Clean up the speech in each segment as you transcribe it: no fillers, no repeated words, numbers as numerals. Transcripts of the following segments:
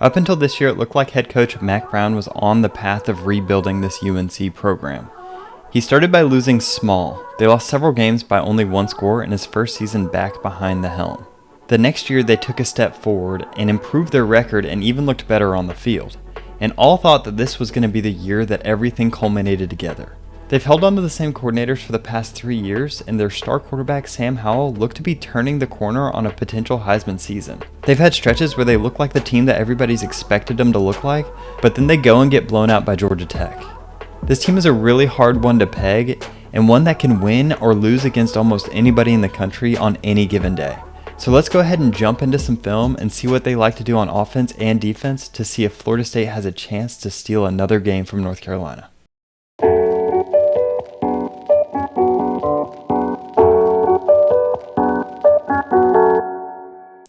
Up until this year, it looked like head coach Mack Brown was on the path of rebuilding this UNC program. He started by losing small. They lost several games by only one score in his first season back behind the helm. The next year, they took a step forward and improved their record and even looked better on the field. And all thought that this was going to be the year that everything culminated together. They've held on to the same coordinators for the past 3 years, and their star quarterback Sam Howell looked to be turning the corner on a potential Heisman season. They've had stretches where they look like the team that everybody's expected them to look like, but then they go and get blown out by Georgia Tech. This team is a really hard one to peg, and one that can win or lose against almost anybody in the country on any given day. So let's go ahead and jump into some film and see what they like to do on offense and defense to see if Florida State has a chance to steal another game from North Carolina.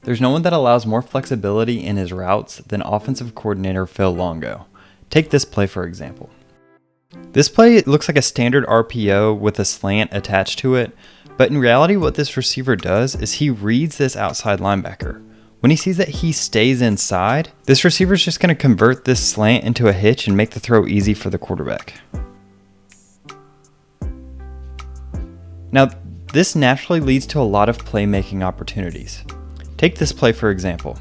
There's no one that allows more flexibility in his routes than offensive coordinator Phil Longo. Take this play for example. This play looks like a standard RPO with a slant attached to it, but in reality what this receiver does is he reads this outside linebacker. When he sees that he stays inside, this receiver is just going to convert this slant into a hitch and make the throw easy for the quarterback. Now, this naturally leads to a lot of playmaking opportunities. Take this play for example.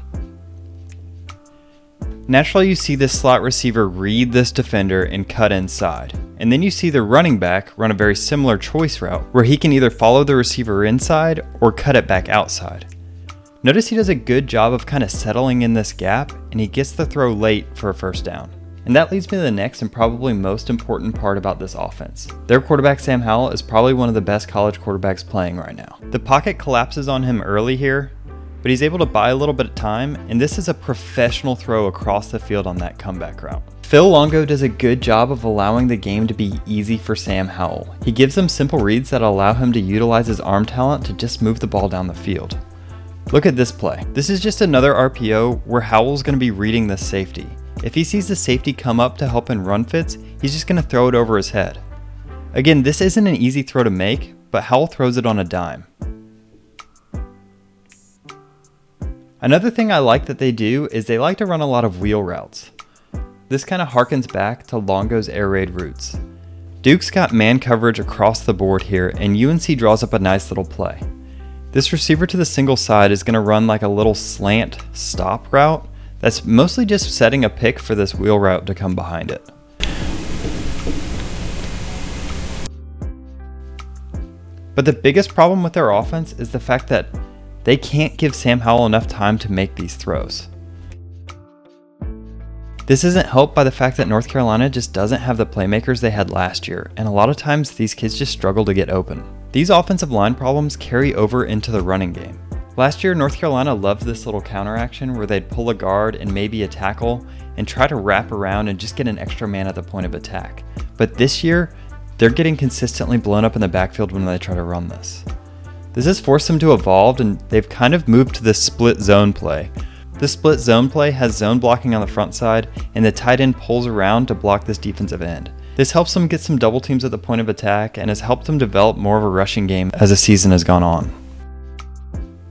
Naturally, you see this slot receiver read this defender and cut inside. And then you see the running back run a very similar choice route where he can either follow the receiver inside or cut it back outside. Notice he does a good job of kind of settling in this gap, and he gets the throw late for a first down. And that leads me to the next and probably most important part about this offense. Their quarterback Sam Howell is probably one of the best college quarterbacks playing right now. The pocket collapses on him early here, but he's able to buy a little bit of time, and this is a professional throw across the field on that comeback route. Phil Longo does a good job of allowing the game to be easy for Sam Howell. He gives him simple reads that allow him to utilize his arm talent to just move the ball down the field. Look at this play. This is just another RPO where Howell's going to be reading the safety. If he sees the safety come up to help in run fits, he's just going to throw it over his head. Again, this isn't an easy throw to make, but Howell throws it on a dime. Another thing I like that they do is they like to run a lot of wheel routes. This kind of harkens back to Longo's air raid routes. Duke's got man coverage across the board here, and UNC draws up a nice little play. This receiver to the single side is going to run like a little slant stop route that's mostly just setting a pick for this wheel route to come behind it. But the biggest problem with their offense is the fact that they can't give Sam Howell enough time to make these throws. This isn't helped by the fact that North Carolina just doesn't have the playmakers they had last year, and a lot of times these kids just struggle to get open. These offensive line problems carry over into the running game. Last year, North Carolina loved this little counter action where they'd pull a guard and maybe a tackle and try to wrap around and just get an extra man at the point of attack. But this year, they're getting consistently blown up in the backfield when they try to run this. This has forced them to evolve, and they've kind of moved to this split zone play. This split zone play has zone blocking on the front side, and the tight end pulls around to block this defensive end. This helps them get some double teams at the point of attack and has helped them develop more of a rushing game as the season has gone on.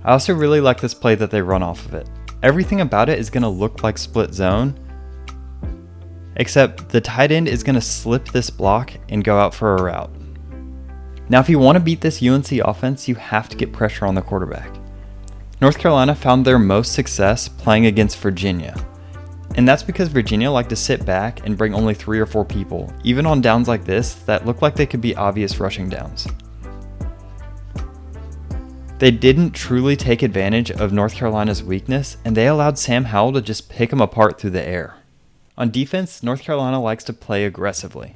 I also really like this play that they run off of it. Everything about it is going to look like split zone, except the tight end is going to slip this block and go out for a route. Now, if you want to beat this UNC offense, you have to get pressure on the quarterback. North Carolina found their most success playing against Virginia. And that's because Virginia liked to sit back and bring only 3 or 4 people, even on downs like this that look like they could be obvious rushing downs. They didn't truly take advantage of North Carolina's weakness, and they allowed Sam Howell to just pick them apart through the air. On defense, North Carolina likes to play aggressively.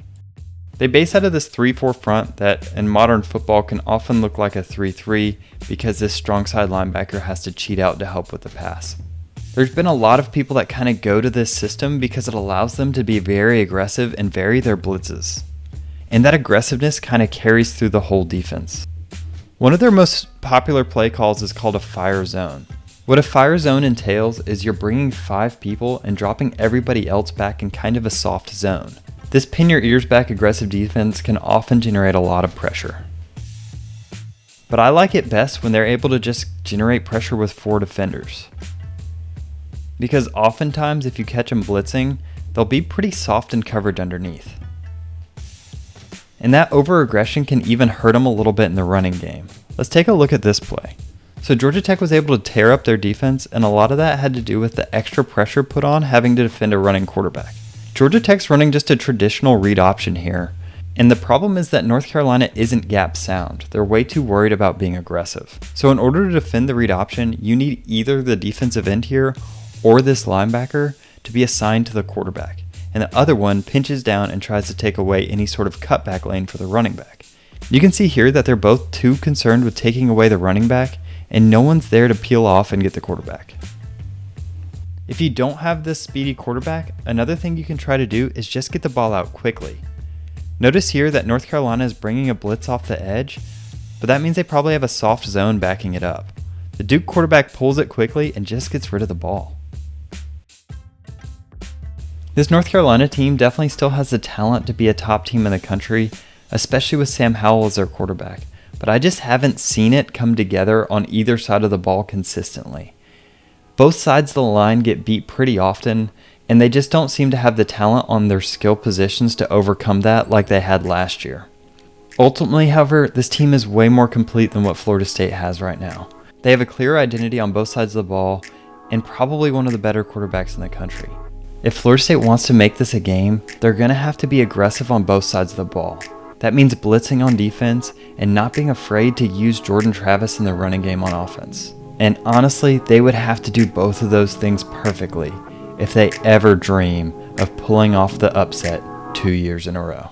They base out of this 3-4 front that in modern football can often look like a 3-3 because this strong side linebacker has to cheat out to help with the pass. There's been a lot of people that kind of go to this system because it allows them to be very aggressive and vary their blitzes. And that aggressiveness kind of carries through the whole defense. One of their most popular play calls is called a fire zone. What a fire zone entails is you're bringing 5 people and dropping everybody else back in kind of a soft zone. This pin your ears back aggressive defense can often generate a lot of pressure. But I like it best when they're able to just generate pressure with 4 defenders. because oftentimes if you catch them blitzing, they'll be pretty soft in coverage underneath. And that over-aggression can even hurt them a little bit in the running game. Let's take a look at this play. So Georgia Tech was able to tear up their defense, and a lot of that had to do with the extra pressure put on having to defend a running quarterback. Georgia Tech's running just a traditional read option here, and the problem is that North Carolina isn't gap sound. They're way too worried about being aggressive. So in order to defend the read option, you need either the defensive end here or this linebacker to be assigned to the quarterback, and the other one pinches down and tries to take away any sort of cutback lane for the running back. You can see here that they're both too concerned with taking away the running back, and no one's there to peel off and get the quarterback. If you don't have this speedy quarterback, another thing you can try to do is just get the ball out quickly. Notice here that North Carolina is bringing a blitz off the edge, but that means they probably have a soft zone backing it up. The Duke quarterback pulls it quickly and just gets rid of the ball. This North Carolina team definitely still has the talent to be a top team in the country, especially with Sam Howell as their quarterback, but I just haven't seen it come together on either side of the ball consistently. Both sides of the line get beat pretty often, and they just don't seem to have the talent on their skill positions to overcome that like they had last year. Ultimately, however, this team is way more complete than what Florida State has right now. They have a clear identity on both sides of the ball, and probably one of the better quarterbacks in the country. If Florida State wants to make this a game, they're going to have to be aggressive on both sides of the ball. That means blitzing on defense and not being afraid to use Jordan Travis in the running game on offense. And honestly, they would have to do both of those things perfectly if they ever dream of pulling off the upset 2 years in a row.